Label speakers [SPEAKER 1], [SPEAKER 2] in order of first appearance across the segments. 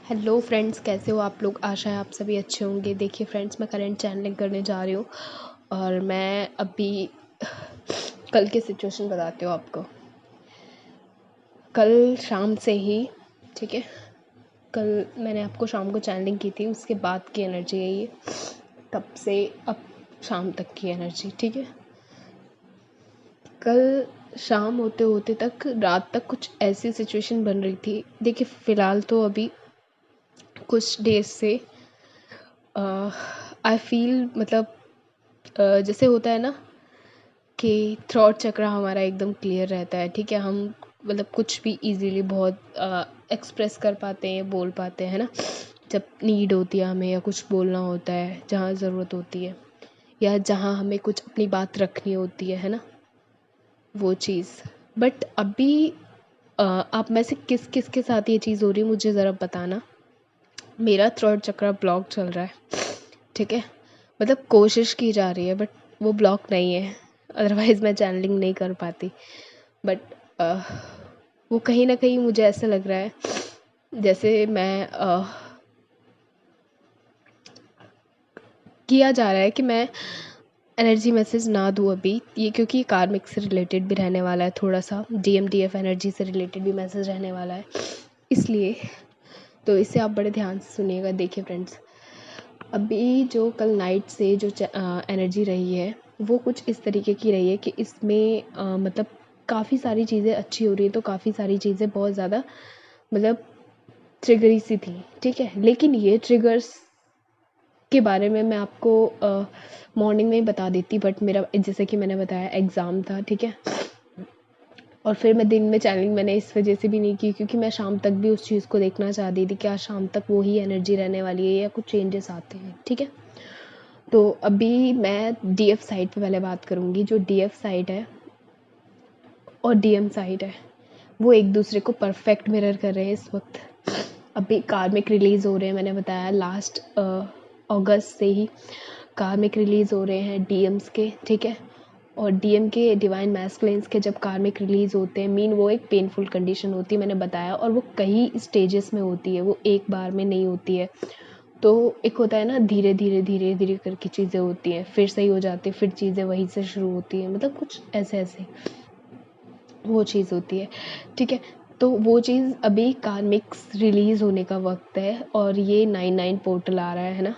[SPEAKER 1] Hello friends, कैसे हो आप लोग। आशा है आप सभी अच्छे होंगे। देखिए फ्रेंड्स, मैं करंट चैनलिंग करने जा रही हूँ और मैं अभी कल की सिचुएशन बताती हूँ आपको। कल शाम से ही, ठीक है, कल मैंने आपको शाम को चैनलिंग की थी, उसके बाद की एनर्जी है ये, तब से अब शाम तक की एनर्जी, ठीक है। कल शाम होते होते तक रात तक कुछ ऐसी सिचुएशन बन रही थी। देखिए फ़िलहाल तो अभी कुछ डेज से आई फील, मतलब जैसे होता है ना कि थ्रॉट चक्र हमारा एकदम क्लियर रहता है, ठीक है। हम मतलब कुछ भी इजीली बहुत एक्सप्रेस कर पाते हैं, बोल पाते हैं ना, जब नीड होती है हमें या कुछ बोलना होता है, जहाँ ज़रूरत होती है या जहाँ हमें कुछ अपनी बात रखनी होती है ना, वो चीज़। बट अभी आप में से किस किस के साथ ये चीज़ हो रही है मुझे ज़रा बताना। मेरा थ्रॉट चक्र ब्लॉक चल रहा है, ठीक है। मतलब कोशिश की जा रही है बट वो ब्लॉक नहीं है, अदरवाइज़ मैं चैनलिंग नहीं कर पाती। बट वो कहीं ना कहीं मुझे ऐसा लग रहा है जैसे मैं किया जा रहा है कि मैं एनर्जी मैसेज ना दूँ अभी ये, क्योंकि कार्मिक से रिलेटेड भी रहने वाला है, थोड़ा सा DMDF एनर्जी से रिलेटेड भी मैसेज रहने वाला है, इसलिए तो इसे आप बड़े ध्यान से सुनिएगा। देखिए फ्रेंड्स, अभी जो कल नाइट से जो एनर्जी रही है वो कुछ इस तरीके की रही है कि इसमें मतलब काफ़ी सारी चीज़ें अच्छी हो रही है, तो काफ़ी सारी चीज़ें बहुत ज़्यादा मतलब ट्रिगरी सी थी, ठीक है। लेकिन ये ट्रिगर्स के बारे में मैं आपको मॉर्निंग में ही बता देती, बट मेरा जैसे कि मैंने बताया एग्ज़ाम था, ठीक है। और फिर मैं दिन में चैनलिंग मैंने इस वजह से भी नहीं की क्योंकि मैं शाम तक भी उस चीज़ को देखना चाहती थी कि आज शाम तक वही एनर्जी रहने वाली है या कुछ चेंजेस आते हैं, ठीक है। तो अभी मैं DF साइड पे पहले बात करूँगी। जो DF साइड है और DM साइड है वो एक दूसरे को परफेक्ट मिरर कर रहे हैं इस वक्त। अभी कार्मिक रिलीज़ हो रहे हैं, मैंने बताया लास्ट अगस्त से ही कार्मिक रिलीज़ हो रहे हैं DMs के, ठीक है। और DM के डिवाइन मैस्कुलिन्स के जब कार्मिक रिलीज़ होते हैं मीन वो एक पेनफुल कंडीशन होती है, मैंने बताया, और वो कई स्टेजेस में होती है, वो एक बार में नहीं होती है। तो एक होता है ना, धीरे धीरे धीरे धीरे करके चीज़ें होती हैं, फिर सही हो जाती है, फिर चीज़ें वहीं से शुरू होती हैं, मतलब कुछ ऐसे ऐसे वो चीज़ होती है, ठीक है। तो वो चीज़ अभी कार्मिक्स रिलीज़ होने का वक्त है और ये 99 पोर्टल आ रहा है ना।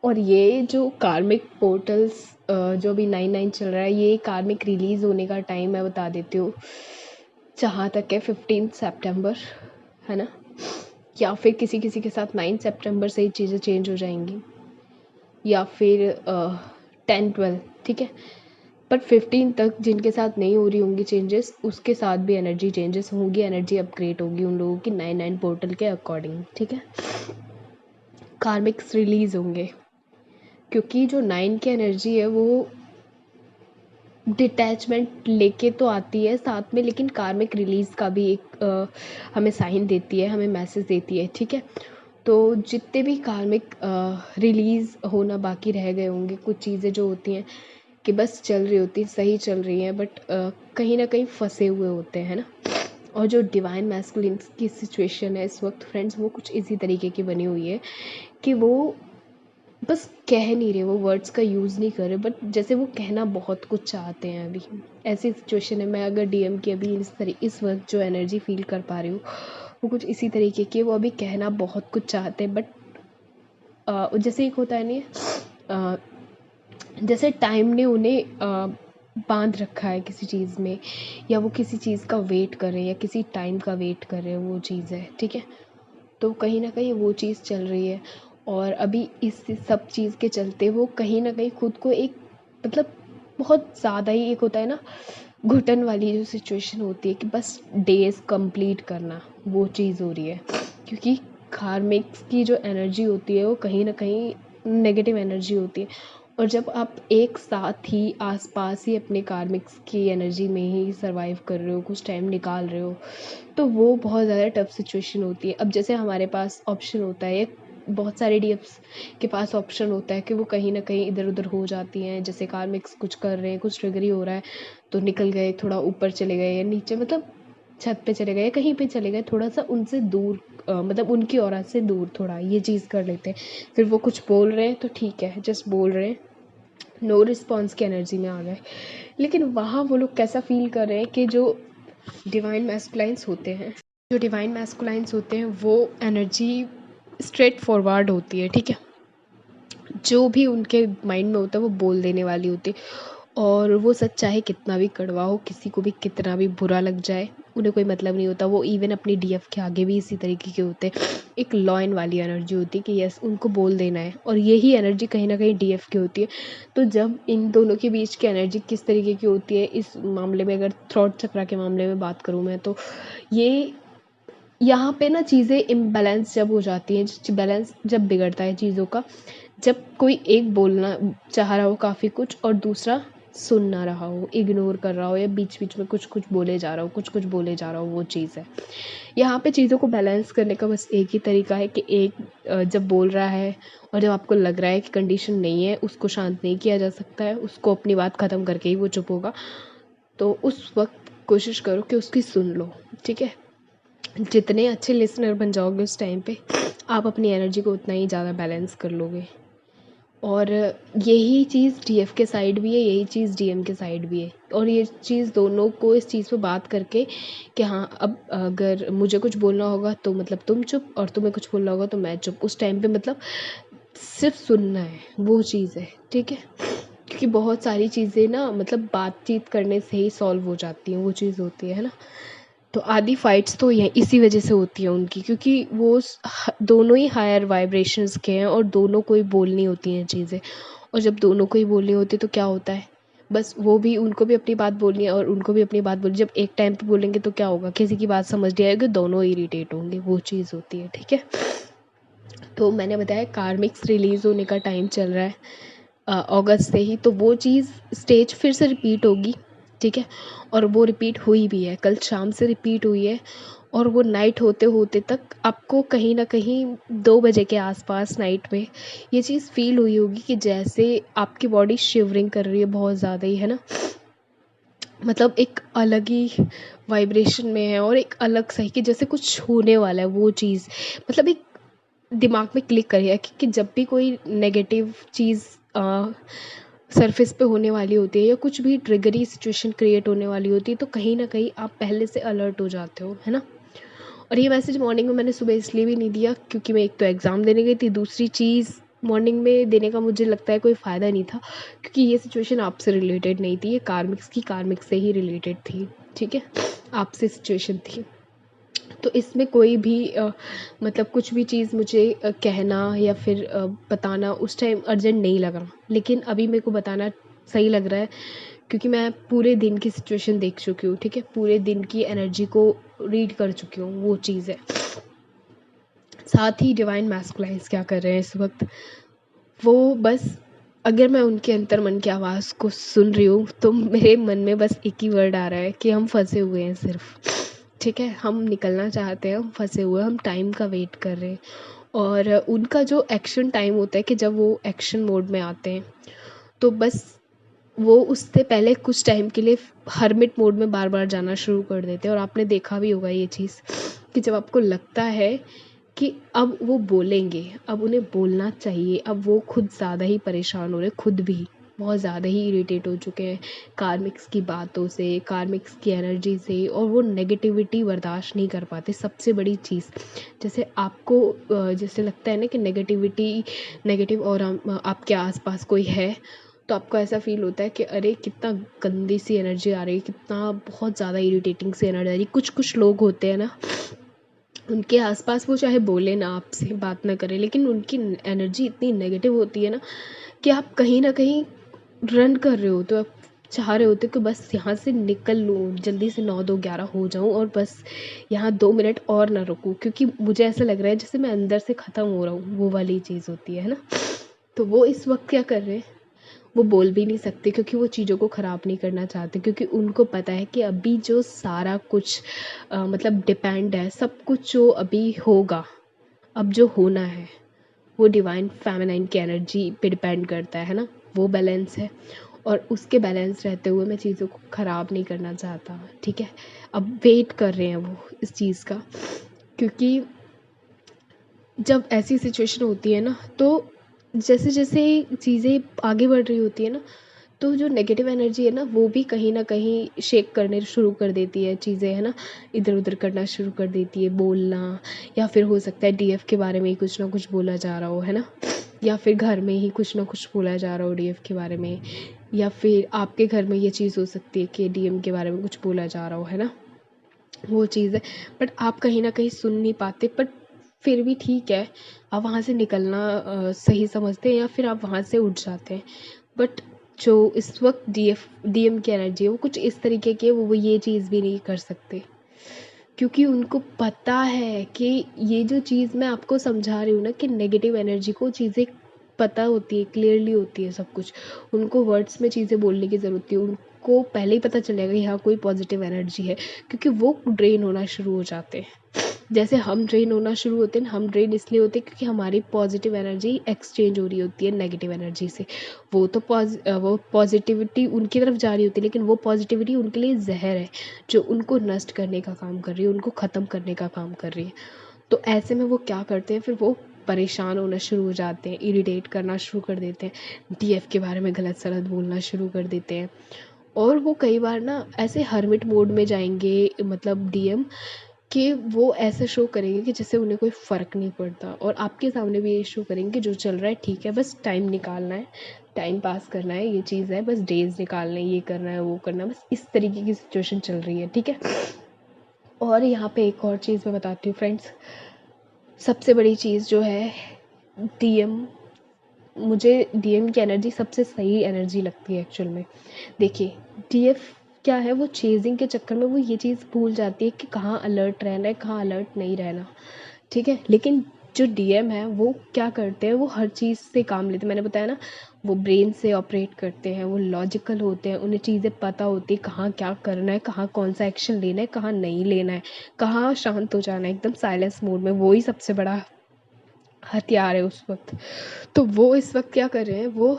[SPEAKER 1] और ये जो कार्मिक पोर्टल्स जो भी 99 चल रहा है, ये कार्मिक रिलीज़ होने का टाइम मैं बता देती हूँ, जहाँ तक है 15 सितंबर, है ना। या फिर किसी किसी के साथ 9 सितंबर से ही चीज़ें चेंज हो जाएंगी, या फिर 10-12, ठीक है। पर 15 तक जिनके साथ नहीं हो रही होंगी चेंजेस, उसके साथ भी एनर्जी चेंजेस होंगी, एनर्जी अपग्रेड होगी उन लोगों की 99 पोर्टल के अकॉर्डिंग, ठीक है। कार्मिक्स रिलीज़ होंगे क्योंकि जो 9 की एनर्जी है वो डिटैचमेंट लेके तो आती है साथ में, लेकिन कार्मिक रिलीज़ का भी एक हमें साइन देती है, हमें मैसेज देती है, ठीक है। तो जितने भी कार्मिक रिलीज़ होना बाकी रह गए होंगे, कुछ चीज़ें जो होती हैं कि बस चल रही होती हैं, सही चल रही हैं, बट कहीं ना कहीं फंसे हुए होते हैं ना। और जो डिवाइन मैस्कुलिन की सिचुएशन है इस वक्त फ्रेंड्स, वो कुछ इसी तरीके की बनी हुई है कि वो बस कह नहीं रहे, वो वर्ड्स का यूज़ नहीं कर रहे, बट जैसे वो कहना बहुत कुछ चाहते हैं। अभी ऐसी सिचुएशन है, मैं अगर DM की अभी इस वक्त जो एनर्जी फील कर पा रही हूँ वो कुछ इसी तरीके की, वो अभी कहना बहुत कुछ चाहते हैं, बट जैसे एक होता है नहीं, जैसे टाइम ने उन्हें बांध रखा है किसी चीज़ में, या वो किसी चीज़ का वेट कर रहे हैं या किसी टाइम का वेट कर रहे हैं, वो चीज़ है, ठीक है। तो कहीं ना कहीं वो चीज़ चल रही है और अभी इस सब चीज़ के चलते वो कहीं ना कहीं खुद को एक, मतलब बहुत ज़्यादा ही, एक होता है ना घुटन वाली जो सिचुएशन होती है कि बस डेज कंप्लीट करना, वो चीज़ हो रही है। क्योंकि कार्मिक्स की जो एनर्जी होती है वो कहीं ना कहीं नेगेटिव एनर्जी होती है, और जब आप एक साथ ही आसपास ही अपने कार्मिक्स की एनर्जी में ही सरवाइव कर रहे हो, कुछ टाइम निकाल रहे हो, तो वो बहुत ज़्यादा टफ सिचुएशन होती है। अब जैसे हमारे पास ऑप्शन होता है, बहुत सारे DFs के पास ऑप्शन होता है कि वो कहीं ना कहीं इधर उधर हो जाती हैं, जैसे कार्मिक्स कुछ कर रहे हैं, कुछ ट्रिगरी हो रहा है तो निकल गए, थोड़ा ऊपर चले गए या नीचे, मतलब छत पे चले गए, कहीं पे चले गए, थोड़ा सा उनसे दूर मतलब उनकी ऑरा से दूर थोड़ा ये चीज़ कर लेते हैं। फिर वो कुछ बोल रहे हैं तो ठीक है, जस्ट बोल रहे हैं, नो रिस्पॉन्स की एनर्जी में आ गए। लेकिन वहाँ वो लोग कैसा फील कर रहे हैं कि जो डिवाइन मैस्कुलाइंस होते हैं, वो एनर्जी स्ट्रेट फॉरवर्ड होती है, ठीक है। जो भी उनके माइंड में होता है वो बोल देने वाली होती है, और वो सच चाहे कितना भी कड़वा हो, किसी को भी कितना भी बुरा लग जाए, उन्हें कोई मतलब नहीं होता। वो इवन अपनी डीएफ के आगे भी इसी तरीके के होते हैं। एक लॉयन वाली एनर्जी होती है कि यस उनको बोल देना है, और यही एनर्जी कहीं ना कहीं डीएफ की होती है। तो जब इन दोनों के बीच की एनर्जी किस तरीके की होती है इस मामले में, अगर थ्रॉट चक्रा के मामले में बात करूँ मैं, तो ये यहाँ पे ना चीज़ें इम्बैलेंस जब हो जाती हैं, बैलेंस जब बिगड़ता है चीज़ों का, जब कोई एक बोलना चाह रहा हो काफ़ी कुछ और दूसरा सुन ना रहा हो, इग्नोर कर रहा हो, या बीच बीच में कुछ कुछ बोले जा रहा हो, वो चीज़ है। यहाँ पे चीज़ों को बैलेंस करने का बस एक ही तरीका है कि एक जब बोल रहा है और जब आपको लग रहा है कि कंडीशन नहीं है, उसको शांत नहीं किया जा सकता है, उसको अपनी बात ख़त्म करके ही वो चुप होगा, तो उस वक्त कोशिश करो कि उसकी सुन लो, ठीक है। जितने अच्छे लिसनर बन जाओगे उस टाइम पे, आप अपनी एनर्जी को उतना ही ज़्यादा बैलेंस कर लोगे। और यही चीज़ डीएफ के साइड भी है, यही चीज़ डीएम के साइड भी है। और ये चीज़ दोनों को इस चीज़ पे बात करके कि हाँ, अब अगर मुझे कुछ बोलना होगा तो मतलब तुम चुप, और तुम्हें कुछ बोलना होगा तो मैं चुप, उस टाइम पे मतलब सिर्फ सुनना है, वो चीज़ है, ठीक है। क्योंकि बहुत सारी चीज़ें ना मतलब बातचीत करने से ही सॉल्व हो जाती हैं, वो चीज़ होती है ना। तो आधी फाइट्स तो ये इसी वजह से होती है उनकी, क्योंकि वो दोनों ही हायर वाइब्रेशंस के हैं, और दोनों को ही बोलनी होती हैं चीज़ें। और जब दोनों को ही बोलनी होती है तो क्या होता है, बस वो भी, उनको भी अपनी बात बोलनी है और उनको भी अपनी बात बोलनी। जब एक टाइम पे बोलेंगे तो क्या होगा, किसी की बात समझ नहीं आएगी, दोनों इरिटेट होंगे, वो चीज़ होती है, ठीक है। तो मैंने बताया कार्मिक्स रिलीज़ होने का टाइम चल रहा है अगस्त से ही, तो वो चीज़ स्टेज फिर से रिपीट होगी, ठीक है। और वो रिपीट हुई भी है, कल शाम से रिपीट हुई है, और वो नाइट होते होते तक आपको कहीं ना कहीं 2 बजे के आसपास नाइट में ये चीज़ फील हुई होगी कि जैसे आपकी बॉडी शिवरिंग कर रही है बहुत ज़्यादा ही, है ना। मतलब एक अलग ही वाइब्रेशन में है, और एक अलग सही कि जैसे कुछ होने वाला है, वो चीज़ मतलब एक दिमाग में क्लिक करिए कि जब भी कोई नेगेटिव चीज़ सरफेस पे होने वाली होती है, या कुछ भी ट्रिगरी सिचुएशन क्रिएट होने वाली होती है, तो कहीं ना कहीं आप पहले से अलर्ट हो जाते हो, है ना। और ये मैसेज मॉर्निंग में मैंने सुबह इसलिए भी नहीं दिया क्योंकि मैं एक तो एग्ज़ाम देने गई थी, दूसरी चीज़ मॉर्निंग में देने का मुझे लगता है कोई फ़ायदा नहीं था, क्योंकि ये सिचुएशन आपसे रिलेटेड नहीं थी, ये कार्मिक्स से ही रिलेटेड थी, ठीक है, आपसे सिचुएशन थी। तो इसमें कोई भी मतलब कुछ भी चीज़ मुझे कहना या फिर बताना उस टाइम अर्जेंट नहीं लगा, लेकिन अभी मेरे को बताना सही लग रहा है, क्योंकि मैं पूरे दिन की सिचुएशन देख चुकी हूँ, ठीक है, पूरे दिन की एनर्जी को रीड कर चुकी हूँ, वो चीज़ है। साथ ही डिवाइन मैस्कुलाइंस क्या कर रहे हैं इस वक्त, वो बस, अगर मैं उनके अंतर मन की आवाज़ को सुन रही हूँ तो मेरे मन में बस एक ही वर्ड आ रहा है कि हम फंसे हुए हैं सिर्फ, ठीक है, हम निकलना चाहते हैं, हम फंसे हुए हैं, हम टाइम का वेट कर रहे हैं। और उनका जो एक्शन टाइम होता है कि जब वो एक्शन मोड में आते हैं, तो बस वो उससे पहले कुछ टाइम के लिए हर्मिट मोड में बार बार जाना शुरू कर देते हैं। और आपने देखा भी होगा ये चीज़ कि जब आपको लगता है कि अब वो बोलेंगे, अब उन्हें बोलना चाहिए, अब वो खुद ज़्यादा ही परेशान हो रहे, खुद भी बहुत ज़्यादा ही इरिटेट हो चुके हैं कार्मिक्स की बातों से, कार्मिक्स की एनर्जी से, और वो नेगेटिविटी बर्दाश्त नहीं कर पाते। सबसे बड़ी चीज़, जैसे आपको जैसे लगता है ना कि नेगेटिव और आपके आसपास कोई है, तो आपको ऐसा फ़ील होता है कि अरे कितना गंदी सी एनर्जी आ रही है, कितना बहुत ज़्यादा इरिटेटिंग सी एनर्जी आ रही है। कुछ लोग होते हैं ना, उनके आसपास वो चाहे बोले ना, आपसे बात ना करें, लेकिन उनकी एनर्जी इतनी नेगेटिव होती है ना कि आप कहीं ना कहीं रन कर रहे हो, तो आप चाह रहे होते कि बस यहाँ से निकल लूँ, जल्दी से 9 2 11 हो जाऊँ, और बस यहाँ 2 मिनट और ना रुकूँ, क्योंकि मुझे ऐसा लग रहा है जैसे मैं अंदर से ख़त्म हो रहा हूँ, वो वाली चीज़ होती है ना। तो वो इस वक्त क्या कर रहे हैं, वो बोल भी नहीं सकते, क्योंकि वो चीज़ों को ख़राब नहीं करना चाहते, क्योंकि उनको पता है कि अभी जो सारा कुछ मतलब डिपेंड है, सब कुछ जो अभी होगा, अब जो होना है, वो डिवाइन फेमिनाइन की एनर्जी पे डिपेंड करता है ना, वो बैलेंस है। और उसके बैलेंस रहते हुए मैं चीज़ों को ख़राब नहीं करना चाहता, ठीक है। अब वेट कर रहे हैं वो इस चीज़ का, क्योंकि जब ऐसी सिचुएशन होती है ना, तो जैसे जैसे चीज़ें आगे बढ़ रही होती है ना, तो जो नेगेटिव एनर्जी है ना, वो भी कहीं ना कहीं शेक करने शुरू कर देती है चीज़ें, है ना, इधर उधर करना शुरू कर देती है, बोलना, या फिर हो सकता है डीएफ के बारे में ही कुछ ना कुछ बोला जा रहा हो, है ना, या फिर घर में ही कुछ ना कुछ बोला जा रहा हो डीएफ के बारे में, या फिर आपके घर में ये चीज़ हो सकती है कि डीएम के बारे में कुछ बोला जा रहा हो, है ना, वो चीज़ है। बट आप कहीं ना कहीं सुन नहीं पाते, बट फिर भी ठीक है, आप वहाँ से निकलना सही समझते हैं, या फिर आप वहाँ से उठ जाते हैं। बट जो इस वक्त डीएम की एनर्जी है, वो कुछ इस तरीके की है, वो ये चीज़ भी नहीं कर सकते, क्योंकि उनको पता है कि ये जो चीज़ मैं आपको समझा रही हूँ ना, कि नेगेटिव एनर्जी को चीज़ें पता होती है, क्लियरली होती है सब कुछ, उनको वर्ड्स में चीज़ें बोलने की ज़रूरत है, उनको पहले ही पता चलेगा कि हाँ कोई पॉजिटिव एनर्जी है, क्योंकि वो ड्रेन होना शुरू हो जाते हैं। जैसे हम ड्रेन होना शुरू होते हैं, हम ड्रेन इसलिए होते हैं क्योंकि हमारी पॉजिटिव एनर्जी एक्सचेंज हो रही होती है नेगेटिव एनर्जी से। वो पॉजिटिविटी उनकी तरफ जा रही होती है, लेकिन वो पॉजिटिविटी उनके लिए जहर है, जो उनको नष्ट करने का काम कर रही है, उनको ख़त्म करने का काम कर रही है। तो ऐसे में वो क्या करते हैं, फिर वो परेशान होना शुरू हो जाते हैं, इरिटेट करना शुरू कर देते हैं, डीएफ के बारे में गलत सलत बोलना शुरू कर देते हैं। और वो कई बार ना ऐसे हर्मिट मोड में जाएंगे, मतलब डीएम, कि वो ऐसा शो करेंगे कि जैसे उन्हें कोई फ़र्क नहीं पड़ता, और आपके सामने भी ये शो करेंगे कि जो चल रहा है ठीक है, बस टाइम निकालना है, टाइम पास करना है, ये चीज़ है, बस डेज निकालने, ये करना है, वो करना है, बस इस तरीके की सिचुएशन चल रही है, ठीक है। और यहाँ पे एक और चीज़ मैं बताती हूँ फ्रेंड्स, सबसे बड़ी चीज़ जो है डीएम, मुझे डीएम की एनर्जी सबसे सही एनर्जी लगती है एक्चुअल में। देखिए, डीएफ क्या है, वो चेजिंग के चक्कर में वो ये चीज़ भूल जाती है कि कहाँ अलर्ट रहना है, कहाँ अलर्ट नहीं रहना, ठीक है। लेकिन जो डीएम है वो क्या करते हैं, वो हर चीज़ से काम लेते हैं, मैंने बताया ना, वो ब्रेन से ऑपरेट करते हैं, वो लॉजिकल होते हैं, उन्हें चीज़ें पता होती है कहाँ क्या करना है, कहाँ कौन सा एक्शन लेना है, कहाँ नहीं लेना है, कहाँ शांत हो जाना है, एकदम साइलेंस मोड में, वो ही सबसे बड़ा हथियार है उस वक्त। तो वो इस वक्त क्या कर रहे हैं, वो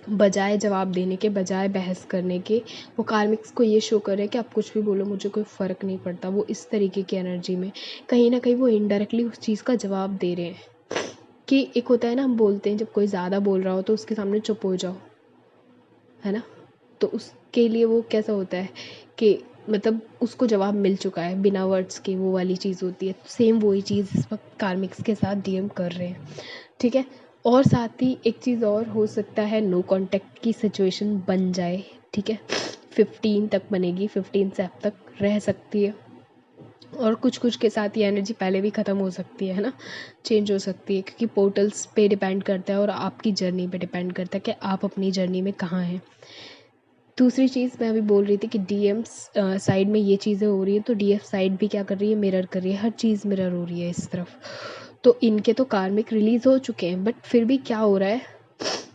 [SPEAKER 1] बजाय जवाब देने के, बजाय बहस करने के, वो कार्मिक्स को ये शो कर रहे हैं कि आप कुछ भी बोलो, मुझे कोई फ़र्क नहीं पड़ता। वो इस तरीके की एनर्जी में कहीं ना कहीं वो इनडायरेक्टली उस चीज़ का जवाब दे रहे हैं। कि एक होता है ना, हम बोलते हैं जब कोई ज़्यादा बोल रहा हो तो उसके सामने चुप हो जाओ, है ना, तो उसके लिए वो कैसा होता है कि मतलब उसको जवाब मिल चुका है बिना वर्ड्स के, वो वाली चीज़ होती है। सेम वही चीज़ इस वक्त कार्मिक्स के साथ डीएम कर रहे हैं, ठीक है। और साथ ही एक चीज़ और हो सकता है, नो कांटेक्ट की सिचुएशन बन जाए, ठीक है, 15 तक बनेगी, 15 से अब तक रह सकती है, और कुछ कुछ के साथ ये एनर्जी पहले भी ख़त्म हो सकती है ना, चेंज हो सकती है, क्योंकि पोर्टल्स पे डिपेंड करता है और आपकी जर्नी पे डिपेंड करता है कि आप अपनी जर्नी में कहाँ हैं। दूसरी चीज़ मैं अभी बोल रही थी कि डीएम साइड में ये चीज़ें हो रही हैं, तो डीएफ साइड भी क्या कर रही है, मिरर कर रही है, हर चीज़ मिरर हो रही है इस तरफ। तो इनके तो कार्मिक रिलीज़ हो चुके हैं, बट फिर भी क्या हो रहा है,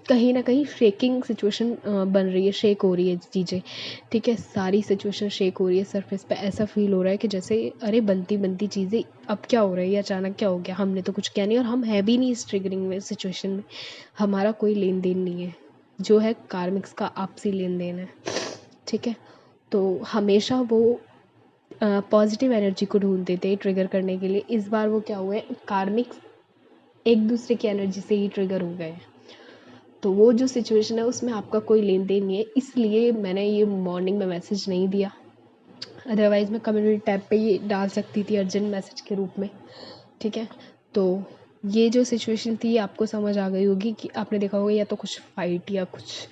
[SPEAKER 1] कहीं ना कहीं शेकिंग सिचुएशन बन रही है, शेक हो रही है चीज़ें, ठीक है, सारी सिचुएशन शेक हो रही है। सरफेस पे ऐसा फील हो रहा है कि जैसे अरे बनती बनती चीज़ें अब क्या हो रहा है, ये अचानक क्या हो गया, हमने तो कुछ किया नहीं, और हम है भी नहीं इस ट्रिगरिंग में सिचुएशन में, हमारा कोई लेन देन नहीं है, जो है कार्मिक्स का आपसी लेन देन है, ठीक है। तो हमेशा वो पॉजिटिव एनर्जी को ढूंढते थे ट्रिगर करने के लिए। इस बार वो क्या हुआ है, कार्मिक्स एक दूसरे की एनर्जी से ही ट्रिगर हो गए। तो वो जो सिचुएशन है उसमें आपका कोई लेन देन नहीं है, इसलिए मैंने ये मॉर्निंग में मैसेज नहीं दिया, अदरवाइज़ मैं कम्युनिटी टैब पे ये डाल सकती थी अर्जेंट मैसेज के रूप में, ठीक है। तो ये जो सिचुएशन थी आपको समझ आ गई होगी कि आपने देखा होगा या तो कुछ फाइट या कुछ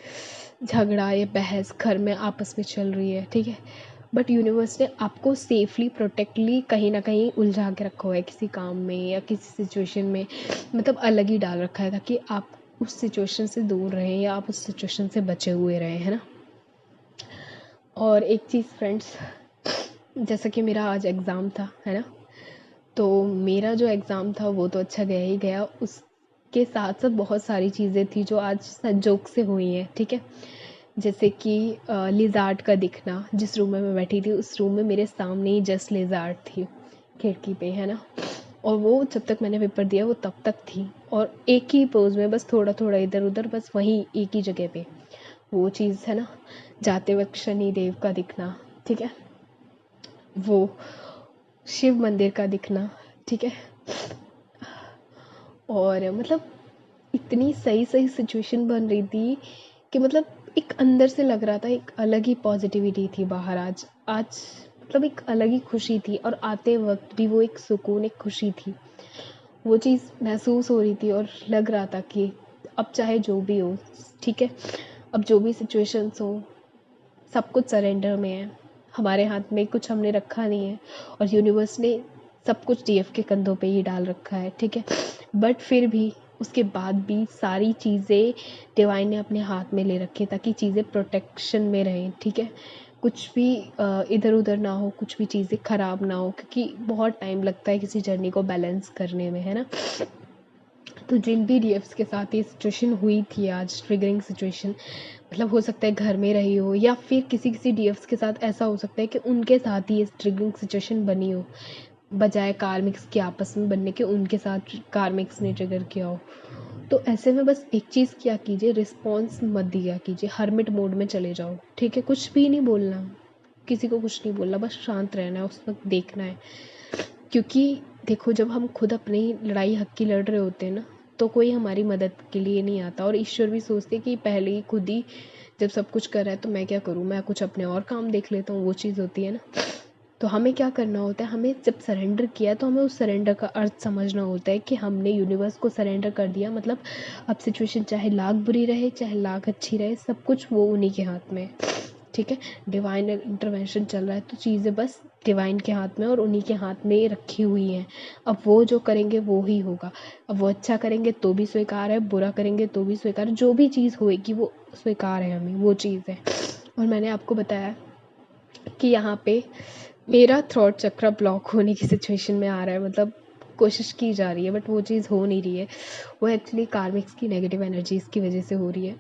[SPEAKER 1] झगड़ा या बहस घर में आपस में चल रही है, ठीक है। बट यूनिवर्स ने आपको सेफली प्रोटेक्टली कहीं ना कहीं उलझा के रखा हुआ है किसी काम में या किसी सिचुएशन में, मतलब अलग ही डाल रखा है ताकि आप उस सिचुएशन से दूर रहें या आप उस सिचुएशन से बचे हुए रहें, है ना। और एक चीज़ फ्रेंड्स, जैसा कि मेरा आज एग्ज़ाम था, है ना, तो मेरा जो एग्ज़ाम था वो तो अच्छा गया ही गया, उसके साथ साथ बहुत सारी चीज़ें थी जो आज संजोग से हुई हैं, ठीक है। जैसे कि लिज़ार्ड का दिखना, जिस रूम में मैं बैठी थी उस रूम में मेरे सामने ही जस्ट लिज़ार्ड थी खिड़की पे, है ना, और वो जब तक मैंने पेपर दिया वो तब तक थी, और एक ही पोज में, बस थोड़ा थोड़ा इधर उधर, बस वहीं एक ही जगह पे। वो चीज़ है ना, जाते वक्त शनि देव का दिखना, ठीक है, वो शिव मंदिर का दिखना, ठीक है, और मतलब इतनी सही सही सिचुएशन बन रही थी कि मतलब एक अंदर से लग रहा था, एक अलग ही पॉजिटिविटी थी बाहर। आज आज मतलब एक अलग ही खुशी थी, और आते वक्त भी वो एक सुकून, एक खुशी थी, वो चीज़ महसूस हो रही थी। और लग रहा था कि अब चाहे जो भी हो, ठीक है, अब जो भी सिचुएशंस हो, सब कुछ सरेंडर में है, हमारे हाथ में कुछ हमने रखा नहीं है, और यूनिवर्स ने सब कुछ डीएफ के कंधों पे ही डाल रखा है, ठीक है। बट फिर भी उसके बाद भी सारी चीज़ें डिवाइन ने अपने हाथ में ले रखी है, ताकि चीज़ें प्रोटेक्शन में रहें, ठीक है, कुछ भी इधर उधर ना हो, कुछ भी चीज़ें ख़राब ना हो, क्योंकि बहुत टाइम लगता है किसी जर्नी को बैलेंस करने में, है ना। तो जिन भी डीएफ्स के साथ ये सिचुएशन हुई थी आज, ट्रिगरिंग सिचुएशन, मतलब हो सकता है घर में रही हो, या फिर किसी किसी डीएफ्स के साथ ऐसा हो सकता है कि उनके साथ ही ये ट्रिगरिंग सिचुएशन बनी हो, बजाय कार्मिक्स के आपस में बनने के उनके साथ कार्मिक्स ने ट्रिगर किया हो। तो ऐसे में बस एक चीज़ क्या कीजिए, रिस्पॉन्स मत दिया कीजिए, हर्मिट मोड में चले जाओ, ठीक है, कुछ भी नहीं बोलना, किसी को कुछ नहीं बोलना, बस शांत रहना है, उस वक्त देखना है। क्योंकि देखो, जब हम खुद अपनी लड़ाई हक की लड़ रहे होते हैं ना, तो कोई हमारी मदद के लिए नहीं आता, और ईश्वर भी सोचते कि पहले ही खुद ही जब सब कुछ कर रहा है तो मैं क्या करूँ, मैं कुछ अपने और काम देख लेता हूँ, वो चीज़ होती है ना। तो हमें क्या करना होता है, हमें जब सरेंडर किया तो हमें उस सरेंडर का अर्थ समझना होता है कि हमने यूनिवर्स को सरेंडर कर दिया, मतलब अब सिचुएशन चाहे लाख बुरी रहे चाहे लाख अच्छी रहे, सब कुछ वो उन्हीं के हाथ में है, ठीक है। डिवाइन इंटरवेंशन चल रहा है, तो चीज़ें बस डिवाइन के हाथ में और उन्हीं के हाथ में रखी हुई हैं। अब वो जो करेंगे वो ही होगा। अब वो अच्छा करेंगे तो भी स्वीकार है, बुरा करेंगे तो भी स्वीकार है, जो भी चीज़ होएगी वो स्वीकार है हमें, वो चीज़ है। और मैंने आपको बताया कि यहाँ पे मेरा थ्रॉट चक्र ब्लॉक होने की सिचुएशन में आ रहा है, मतलब कोशिश की जा रही है बट वो चीज़ हो नहीं रही है। वो एक्चुअली कार्मिक्स की नेगेटिव एनर्जीज़ की वजह से हो रही है,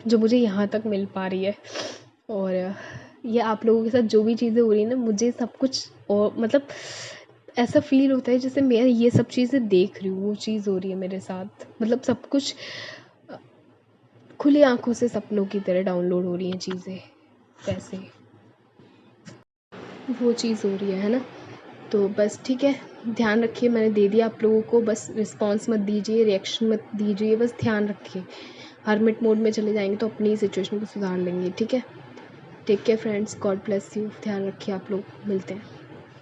[SPEAKER 1] जो मुझे यहाँ तक मिल पा रही है। और ये आप लोगों के साथ जो भी चीज़ें हो रही हैं ना, मुझे सब कुछ और मतलब ऐसा फ़ील होता है जैसे मैं ये सब चीज़ें देख रही हूँ, वो चीज़ हो रही है मेरे साथ, मतलब सब कुछ खुली आँखों से सपनों की तरह डाउनलोड हो रही हैं चीज़ें, वैसे वो चीज़ हो रही है ना। तो बस ठीक है, ध्यान रखिए, मैंने दे दिया आप लोगों को, बस रिस्पॉन्स मत दीजिए, रिएक्शन मत दीजिए, बस ध्यान रखिए। हर्मिट मोड में चले जाएंगे तो अपनी सिचुएशन को सुधार लेंगे, ठीक है। Take care friends, God bless you, ध्यान रखिए आप लोग, मिलते हैं।